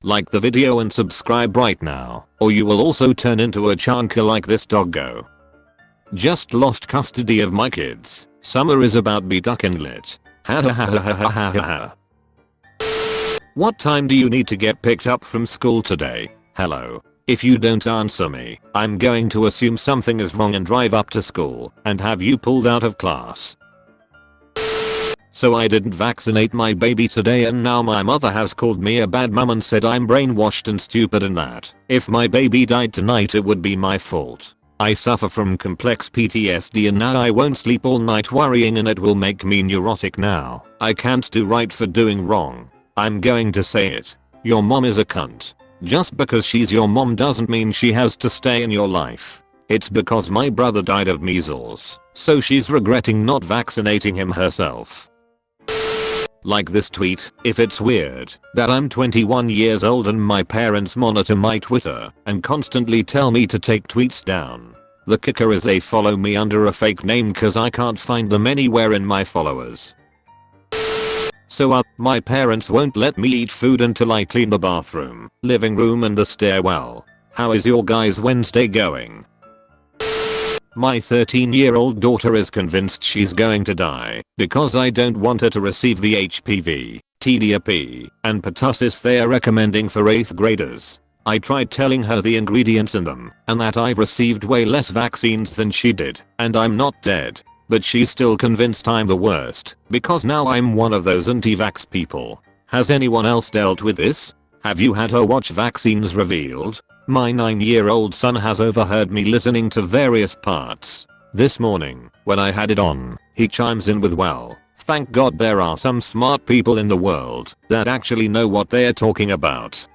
Like the video and subscribe right now, or you will also turn into a chunker like this doggo. Just lost custody of my kids. Summer is about be ducking lit. Ha ha ha ha ha ha ha ha. What time do you need to get picked up from school today? Hello. If you don't answer me, I'm going to assume something is wrong and drive up to school and have you pulled out of class. So I didn't vaccinate my baby today and now my mother has called me a bad mum and said I'm brainwashed and stupid and that if my baby died tonight it would be my fault. I suffer from complex PTSD and now I won't sleep all night worrying and it will make me neurotic now. I can't do right for doing wrong. I'm going to say it. Your mom is a cunt. Just because she's your mom doesn't mean she has to stay in your life. It's because my brother died of measles, so she's regretting not vaccinating him herself. Like this tweet, if it's weird that I'm 21 years old and my parents monitor my Twitter and constantly tell me to take tweets down. The kicker is they follow me under a fake name cause I can't find them anywhere in my followers. So my parents won't let me eat food until I clean the bathroom, living room and the stairwell. How is your guys' Wednesday going? My 13-year-old daughter is convinced she's going to die because I don't want her to receive the HPV, TDAP, and pertussis they are recommending for 8th graders. I tried telling her the ingredients in them and that I've received way less vaccines than she did and I'm not dead. But she's still convinced I'm the worst because now I'm one of those anti-vax people. Has anyone else dealt with this? Have you had her watch Vaccines Revealed? My 9-year-old son has overheard me listening to various parts. This morning, when I had it on, he chimes in with well, thank God there are some smart people in the world that actually know what they're talking about.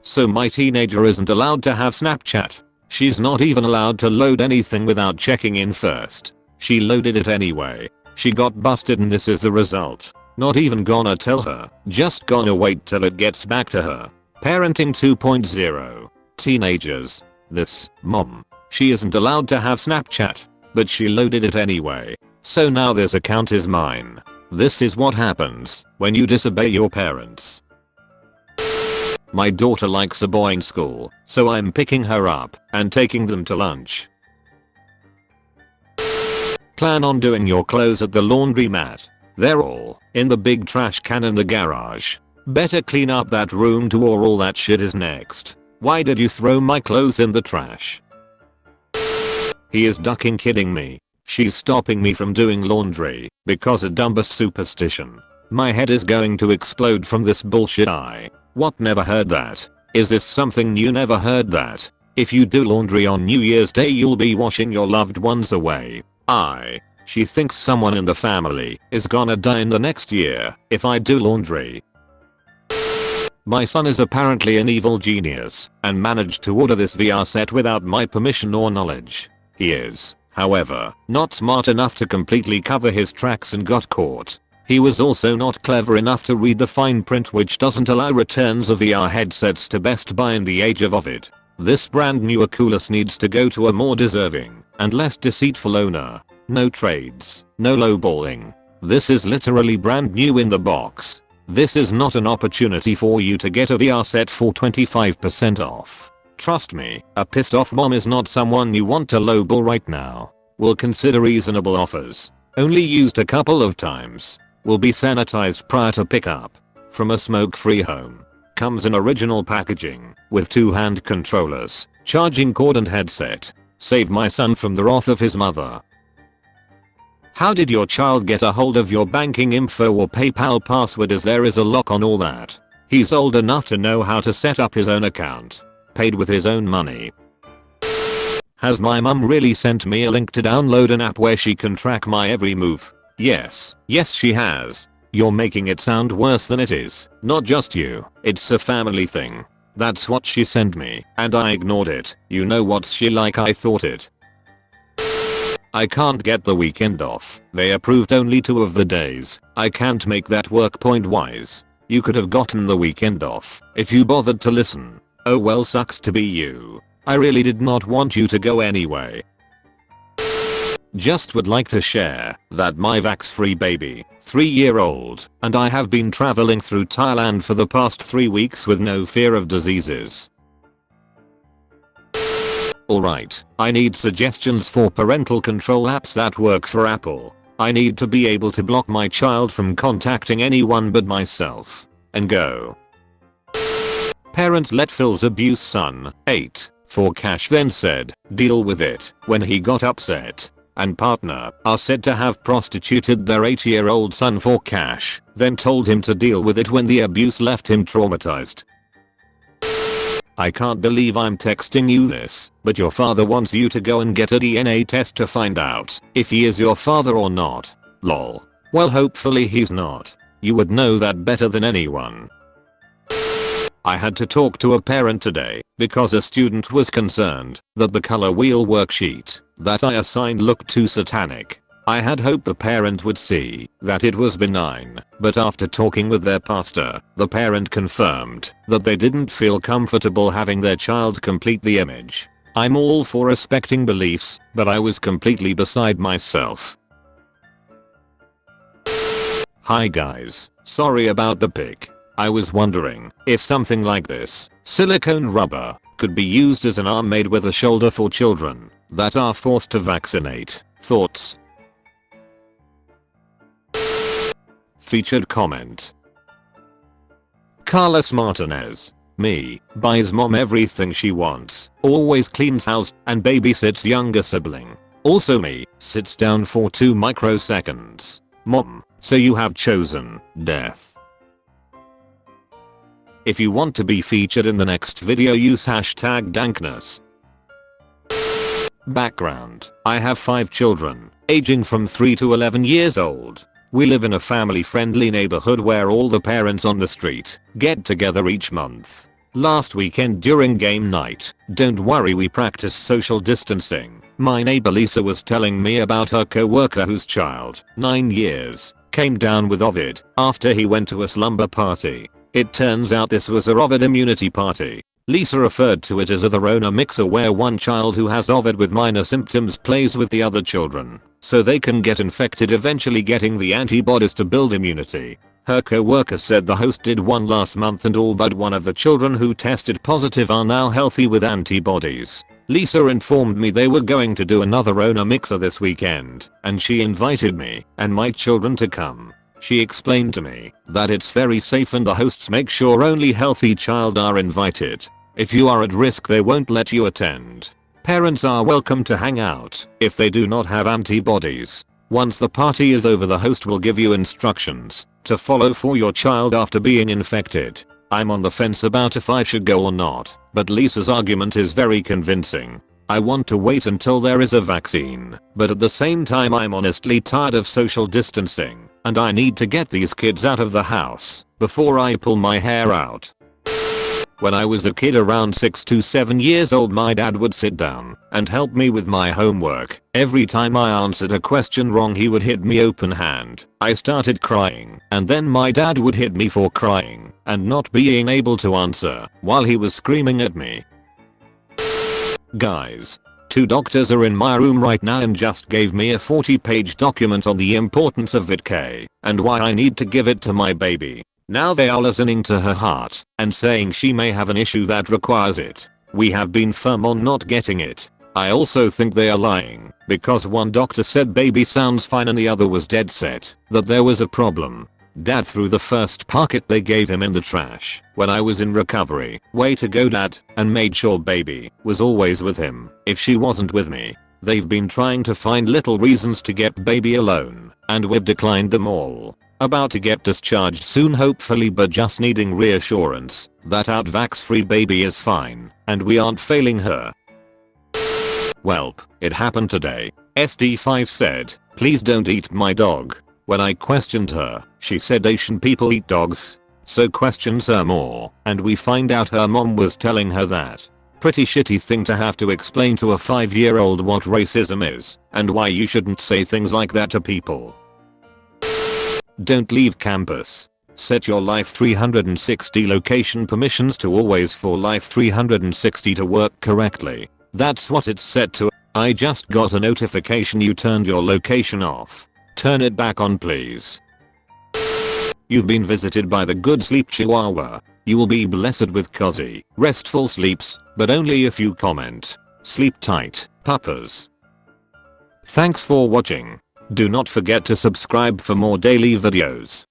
So my teenager isn't allowed to have Snapchat. She's not even allowed to load anything without checking in first. She loaded it anyway. She got busted and this is the result. Not even gonna tell her, just gonna wait till it gets back to her. Parenting 2.0. Teenagers. This mom. She isn't allowed to have Snapchat, but she loaded it anyway. So now this account is mine. This is what happens when you disobey your parents. My daughter likes a boy in school, so I'm picking her up and taking them to lunch. Plan on doing your clothes at the laundromat. They're all in the big trash can in the garage. Better clean up that room too or all that shit is next. Why did you throw my clothes in the trash? He is ducking kidding me. She's stopping me from doing laundry because a dumb superstition. My head is going to explode from this bullshit. What, never heard that? Is this something new? Never heard that. If you do laundry on New Year's Day you'll be washing your loved ones away. She thinks someone in the family is gonna die in the next year if I do laundry. My son is apparently an evil genius and managed to order this VR set without my permission or knowledge. He is, however, not smart enough to completely cover his tracks and got caught. He was also not clever enough to read the fine print which doesn't allow returns of VR headsets to Best Buy in the age of Ovid. This brand new Oculus needs to go to a more deserving and less deceitful owner. No trades, no lowballing. This is literally brand new in the box. This is not an opportunity for you to get a VR set for 25% off. Trust me, a pissed off mom is not someone you want to lowball right now. Will consider reasonable offers. Only used a couple of times. Will be sanitized prior to pickup. From a smoke-free home. Comes in original packaging with 2 hand controllers, charging cord and headset. Save my son from the wrath of his mother. How did your child get a hold of your banking info or PayPal password as there is a lock on all that? He's old enough to know how to set up his own account. Paid with his own money. Has my mum really sent me a link to download an app where she can track my every move? Yes she has. You're making it sound worse than it is. Not just you, it's a family thing. That's what she sent me, and I ignored it. You know what's she like? I thought it. I can't get the weekend off. They approved only 2 of the days. I can't make that work point wise. You could have gotten the weekend off if you bothered to listen. Oh well, sucks to be you. I really did not want you to go anyway. Just would like to share that my vax-free baby, 3-year-old, and I have been traveling through Thailand for the past 3 weeks with no fear of diseases. Alright, I need suggestions for parental control apps that work for Apple. I need to be able to block my child from contacting anyone but myself. And go. Parent let Phil's abuse son, 8, for cash then said, deal with it, when he got upset. And partner are said to have prostituted their 8-year-old son for cash, then told him to deal with it when the abuse left him traumatized. I can't believe I'm texting you this, but your father wants you to go and get a DNA test to find out if he is your father or not. Lol. Well, hopefully he's not. You would know that better than anyone. I had to talk to a parent today because a student was concerned that the color wheel worksheet that I assigned looked too satanic. I had hoped the parent would see that it was benign, but after talking with their pastor, the parent confirmed that they didn't feel comfortable having their child complete the image. I'm all for respecting beliefs, but I was completely beside myself. Hi guys, sorry about the pic. I was wondering if something like this, silicone rubber, could be used as an arm made with a shoulder for children that are forced to vaccinate. Thoughts? Featured comment. Carlos Martinez. Me. Buys mom everything she wants. Always cleans house and babysits younger sibling. Also me. Sits down for 2 microseconds. Mom. So you have chosen death. If you want to be featured in the next video, use #dankness. Background. I have 5 children, aging from 3 to 11 years old. We live in a family-friendly neighborhood where all the parents on the street get together each month. Last weekend during game night, don't worry, we practiced social distancing. My neighbor Lisa was telling me about her co-worker whose child, 9 years, came down with COVID after he went to a slumber party. It turns out this was a COVID immunity party. Lisa referred to it as a Rona mixer, where one child who has COVID with minor symptoms plays with the other children so they can get infected, eventually getting the antibodies to build immunity. Her co-worker said the host did one last month and all but one of the children who tested positive are now healthy with antibodies. Lisa informed me they were going to do another Rona mixer this weekend, and she invited me and my children to come. She explained to me that it's very safe and the hosts make sure only healthy child are invited. If you are at risk, they won't let you attend. Parents are welcome to hang out if they do not have antibodies. Once the party is over, the host will give you instructions to follow for your child after being infected. I'm on the fence about if I should go or not, but Lisa's argument is very convincing. I want to wait until there is a vaccine, but at the same time I'm honestly tired of social distancing, and I need to get these kids out of the house before I pull my hair out. When I was a kid around 6 to 7 years old, my dad would sit down and help me with my homework. Every time I answered a question wrong, he would hit me open hand. I started crying, and then my dad would hit me for crying and not being able to answer while he was screaming at me. Guys, 2 doctors are in my room right now and just gave me a 40-page document on the importance of VitaK and why I need to give it to my baby. Now they are listening to her heart and saying she may have an issue that requires it. We have been firm on not getting it. I also think they are lying because one doctor said baby sounds fine and the other was dead set that there was a problem. Dad threw the first packet they gave him in the trash when I was in recovery. Way to go, Dad, and made sure baby was always with him if she wasn't with me. They've been trying to find little reasons to get baby alone, and we've declined them all. About to get discharged soon hopefully, but just needing reassurance that our vax-free baby is fine and we aren't failing her. Welp, it happened today. SD5 said, please don't eat my dog. When I questioned her, she said Asian people eat dogs. So questions her more, and we find out her mom was telling her that. Pretty shitty thing to have to explain to a 5-year-old what racism is and why you shouldn't say things like that to people. Don't leave campus. Set your Life 360 location permissions to always for Life 360 to work correctly. That's what it's set to. I just got a notification you turned your location off. Turn it back on please. You've been visited by the good sleep chihuahua. You will be blessed with cozy, restful sleeps, but only if you comment. Sleep tight, puppas. Thanks for watching. Do not forget to subscribe for more daily videos.